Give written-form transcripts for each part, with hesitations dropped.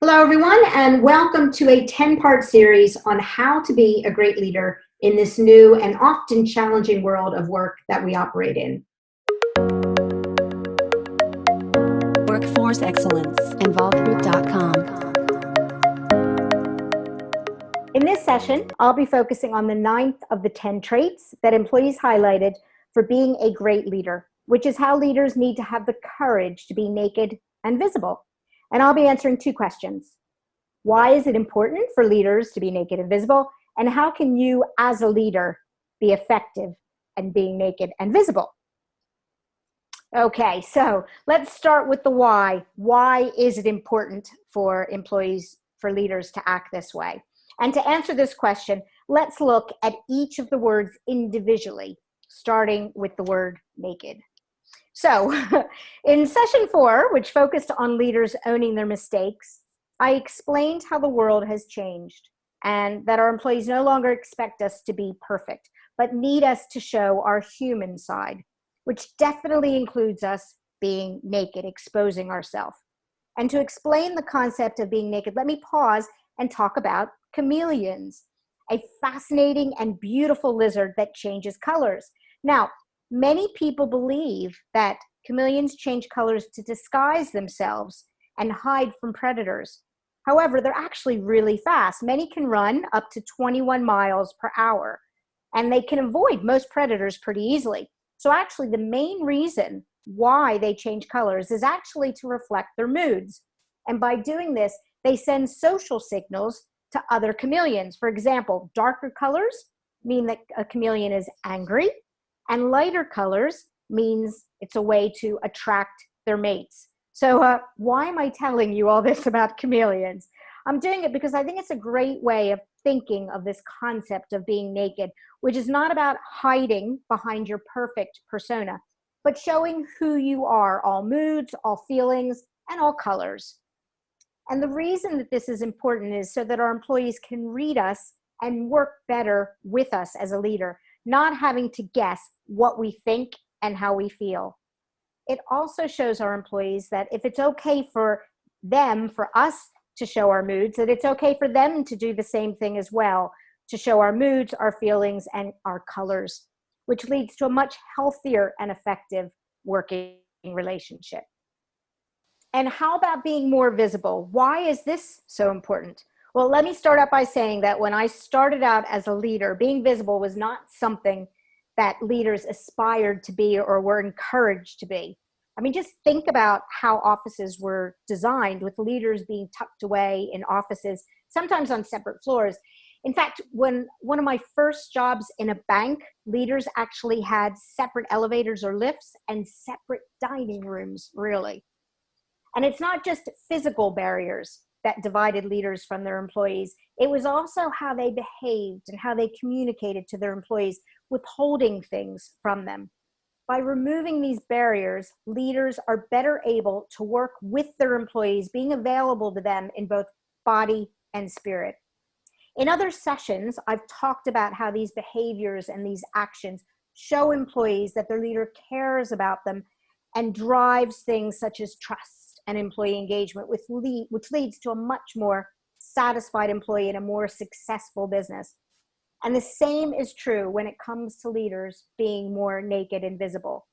Hello, everyone, and welcome to a 10-part series on how to be a great leader in this new and often challenging world of work that we operate in. Workforce Excellence, involvedgroup.com. In this session, I'll be focusing on the 9th of the 10 traits that employees highlighted for being a great leader, which is how leaders need to have the courage to be naked and visible. And I'll be answering two questions. Why is it important for leaders to be naked and visible? And how can you, as a leader, be effective in being naked and visible? Okay, so let's start with the why. Why is it important for employees, for leaders to act this way? And to answer this question, let's look at each of the words individually, starting with the word naked. So in session 4, which focused on leaders owning their mistakes, I explained how the world has changed and that our employees no longer expect us to be perfect, but need us to show our human side, which definitely includes us being naked, exposing ourselves. And to explain the concept of being naked, let me pause and talk about chameleons, a fascinating and beautiful lizard that changes colors. Now, many people believe that chameleons change colors to disguise themselves and hide from predators. However, they're actually really fast. Many can run up to 21 miles per hour, and they can avoid most predators pretty easily. So actually, the main reason why they change colors is actually to reflect their moods. And by doing this, they send social signals to other chameleons. For example, darker colors mean that a chameleon is angry, and lighter colors means it's a way to attract their mates. So why am I telling you all this about chameleons? I'm doing it because I think it's a great way of thinking of this concept of being naked, which is not about hiding behind your perfect persona, but showing who you are, all moods, all feelings, and all colors. And the reason that this is important is so that our employees can read us and work better with us as a leader, not having to guess what we think and how we feel. It also shows our employees that if it's okay for them, for us to show our moods, that it's okay for them to do the same thing as well, to show our moods, our feelings, and our colors, which leads to a much healthier and effective working relationship. And how about being more visible? Why is this so important? Well, let me start out by saying that when I started out as a leader, being visible was not something that leaders aspired to be or were encouraged to be. I mean, just think about how offices were designed with leaders being tucked away in offices, sometimes on separate floors. In fact, when one of my first jobs in a bank, leaders actually had separate elevators or lifts and separate dining rooms, really. And it's not just physical barriers that divided leaders from their employees. It was also how they behaved and how they communicated to their employees, withholding things from them. By removing these barriers, leaders are better able to work with their employees, being available to them in both body and spirit. In other sessions, I've talked about how these behaviors and these actions show employees that their leader cares about them and drives things such as trust and employee engagement, which leads to a much more satisfied employee and a more successful business. And the same is true when it comes to leaders being more naked and visible.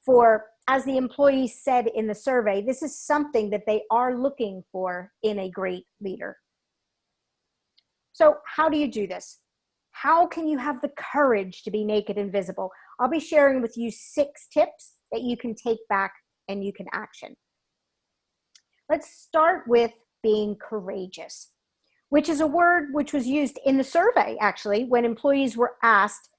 For, as the employees said in the survey, this is something that they are looking for in a great leader. So how do you do this? How can you have the courage to be naked and visible? I'll be sharing with you 6 tips that you can take back and you can action. Let's start with being courageous, which is a word which was used in the survey, actually, when employees were asked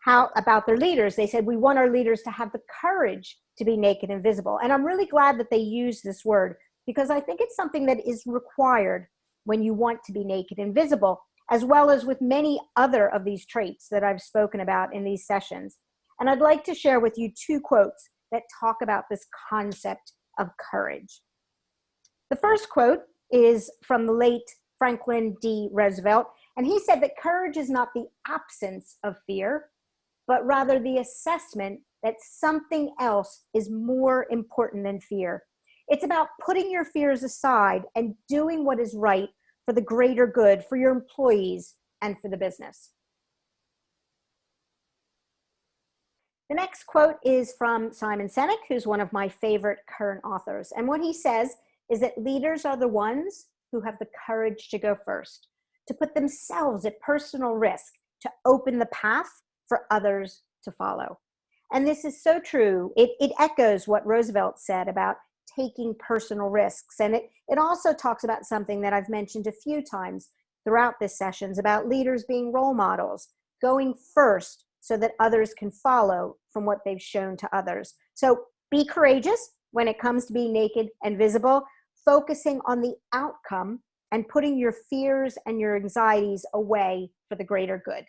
how about their leaders. They said, we want our leaders to have the courage to be naked and visible. And I'm really glad that they used this word because I think it's something that is required when you want to be naked and visible, as well as with many other of these traits that I've spoken about in these sessions. And I'd like to share with you 2 quotes that talk about this concept of courage. The first quote is from the late Franklin D. Roosevelt, and he said that courage is not the absence of fear, but rather the assessment that something else is more important than fear. It's about putting your fears aside and doing what is right for the greater good, for your employees and for the business. The next quote is from Simon Sinek, who's one of my favorite current authors. And what he says is that leaders are the ones who have the courage to go first, to put themselves at personal risk, to open the path for others to follow. And this is so true. It echoes what Roosevelt said about taking personal risks. And it also talks about something that I've mentioned a few times throughout this sessions about leaders being role models, going first so that others can follow from what they've shown to others. So be courageous when it comes to being naked and visible, focusing on the outcome and putting your fears and your anxieties away for the greater good.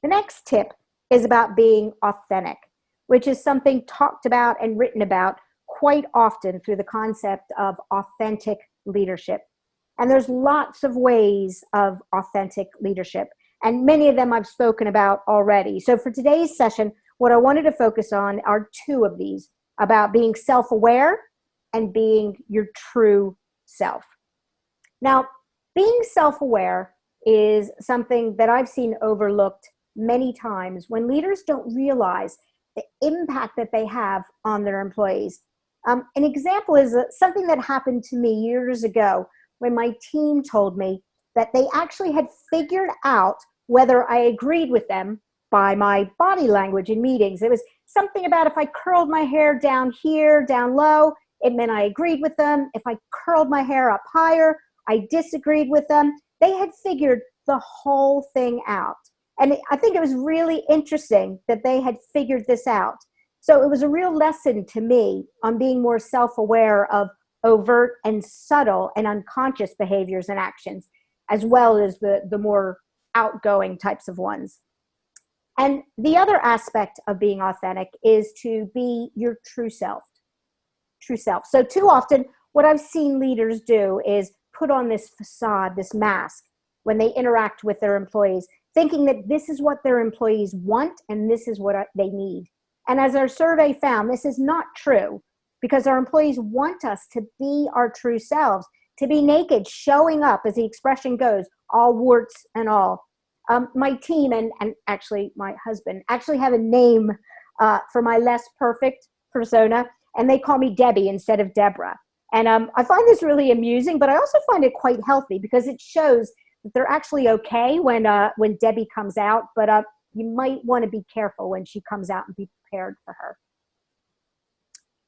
The next tip is about being authentic, which is something talked about and written about quite often through the concept of authentic leadership. And there's lots of ways of authentic leadership, and many of them I've spoken about already. So for today's session, what I wanted to focus on are two of these, about being self-aware and being your true self. Now, being self-aware is something that I've seen overlooked many times when leaders don't realize the impact that they have on their employees. An example is something that happened to me years ago when my team told me that they actually had figured out whether I agreed with them by my body language in meetings. It was something about if I curled my hair down here, down low, it meant I agreed with them. If I curled my hair up higher, I disagreed with them. They had figured the whole thing out. And I think it was really interesting that they had figured this out. So it was a real lesson to me on being more self-aware of overt and subtle and unconscious behaviors and actions, as well as the more outgoing types of ones. And the other aspect of being authentic is to be your true self. True self. So too often, what I've seen leaders do is put on this facade, this mask, when they interact with their employees, thinking that this is what their employees want and this is what they need. And as our survey found, this is not true, because our employees want us to be our true selves, to be naked, showing up, as the expression goes, all warts and all. My team and actually my husband actually have a name for my less perfect persona, and they call me Debbie instead of Debra. And I find this really amusing, but I also find it quite healthy because it shows that they're actually okay when Debbie comes out, but you might want to be careful when she comes out and be prepared for her.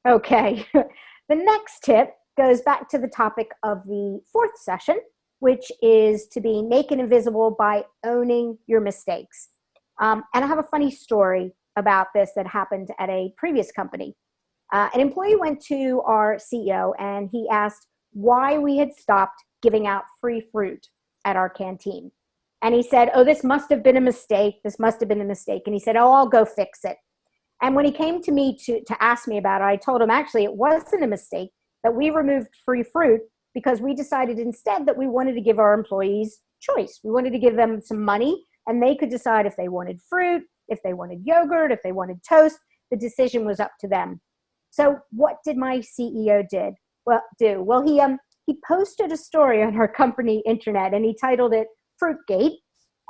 Okay, the next tip goes back to the topic of the fourth session, which is to be naked and visible by owning your mistakes. And I have a funny story about this that happened at a previous company. An employee went to our CEO and he asked why we had stopped giving out free fruit at our canteen. And he said, oh, this must have been a mistake. This must have been a mistake. And he said, oh, I'll go fix it. And when he came to me to ask me about it, I told him actually it wasn't a mistake, that we removed free fruit because we decided instead that we wanted to give our employees choice. We wanted to give them some money and they could decide if they wanted fruit, if they wanted yogurt, if they wanted toast. The decision was up to them. So what did my CEO do? Well, he posted a story on our company intranet and he titled it Fruitgate.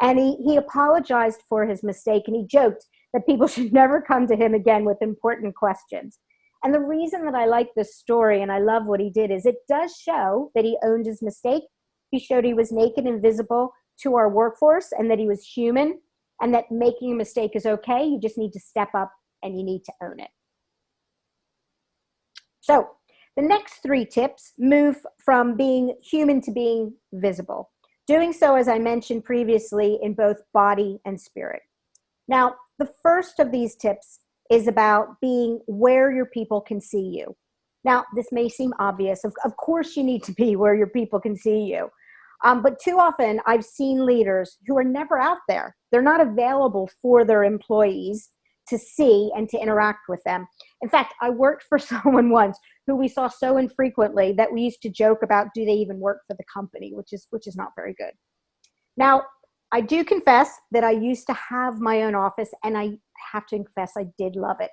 And he apologized for his mistake and he joked that people should never come to him again with important questions. And the reason that I like this story and I love what he did is it does show that he owned his mistake. He showed he was naked and visible to our workforce and that he was human and that making a mistake is okay. You just need to step up and you need to own it. So the next three tips move from being human to being visible. Doing so, as I mentioned previously, in both body and spirit. Now, the first of these tips is about being where your people can see you. Now, this may seem obvious. Of course, you need to be where your people can see you. But too often, I've seen leaders who are never out there. They're not available for their employees to see and to interact with them. In fact, I worked for someone once who we saw so infrequently that we used to joke about, do they even work for the company, which is not very good. Now, I do confess that I used to have my own office and I have to confess I did love it.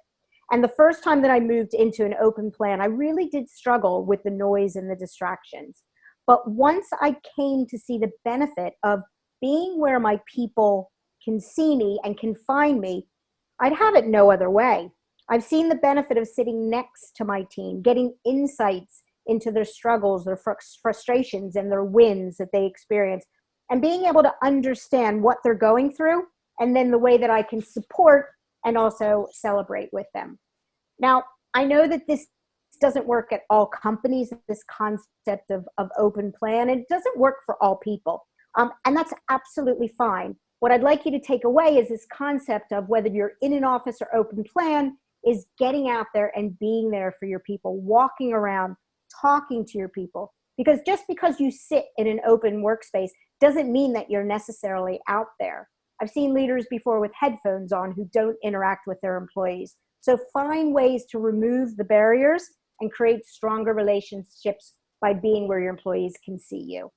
And the first time that I moved into an open plan, I really did struggle with the noise and the distractions. But once I came to see the benefit of being where my people can see me and can find me, I'd have it no other way. I've seen the benefit of sitting next to my team, getting insights into their struggles, their frustrations, and their wins that they experience, and being able to understand what they're going through, and then the way that I can support and also celebrate with them. Now, I know that this doesn't work at all companies, this concept of open plan. It doesn't work for all people, and that's absolutely fine. What I'd like you to take away is this concept of whether you're in an office or open plan is getting out there and being there for your people, walking around, talking to your people. Because just because you sit in an open workspace doesn't mean that you're necessarily out there. I've seen leaders before with headphones on who don't interact with their employees. So find ways to remove the barriers and create stronger relationships by being where your employees can see you.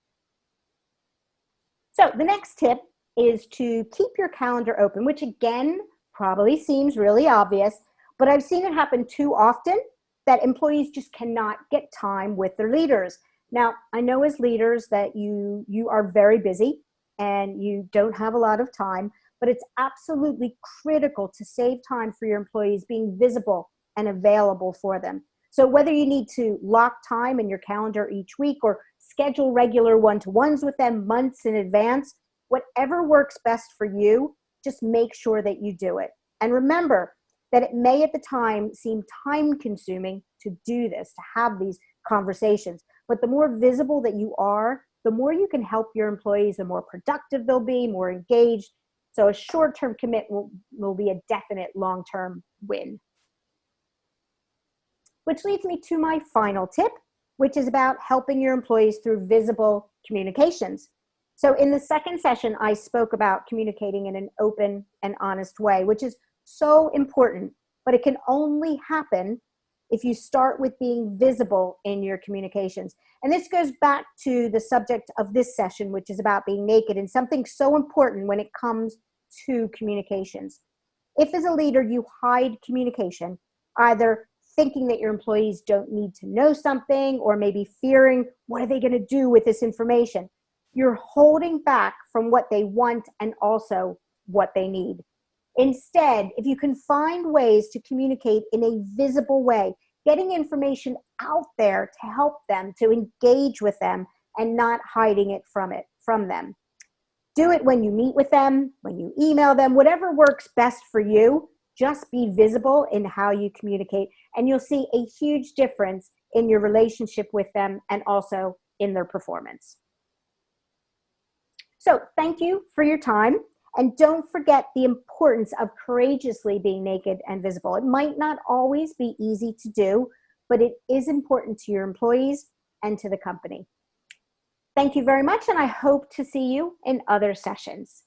So the next tip is to keep your calendar open, which again, probably seems really obvious, but I've seen it happen too often that employees just cannot get time with their leaders. Now, I know as leaders that you are very busy and you don't have a lot of time, but it's absolutely critical to save time for your employees, being visible and available for them. So whether you need to lock time in your calendar each week or schedule regular one-to-ones with them months in advance, whatever works best for you, just make sure that you do it. And remember that it may at the time seem time-consuming to do this, to have these conversations, but the more visible that you are, the more you can help your employees, the more productive they'll be, more engaged. So a short-term commitment will be a definite long-term win. Which leads me to my final tip, which is about helping your employees through visible communications. So in the second session, I spoke about communicating in an open and honest way, which is so important, but it can only happen if you start with being visible in your communications. And this goes back to the subject of this session, which is about being naked, and something so important when it comes to communications. If as a leader you hide communication, either thinking that your employees don't need to know something, or maybe fearing, what are they going to do with this information? You're holding back from what they want and also what they need. Instead, if you can find ways to communicate in a visible way, getting information out there to help them, to engage with them, and not hiding it from them. Do it when you meet with them, when you email them, whatever works best for you. Just be visible in how you communicate, and you'll see a huge difference in your relationship with them and also in their performance. So thank you for your time, and don't forget the importance of courageously being naked and visible. It might not always be easy to do, but it is important to your employees and to the company. Thank you very much, and I hope to see you in other sessions.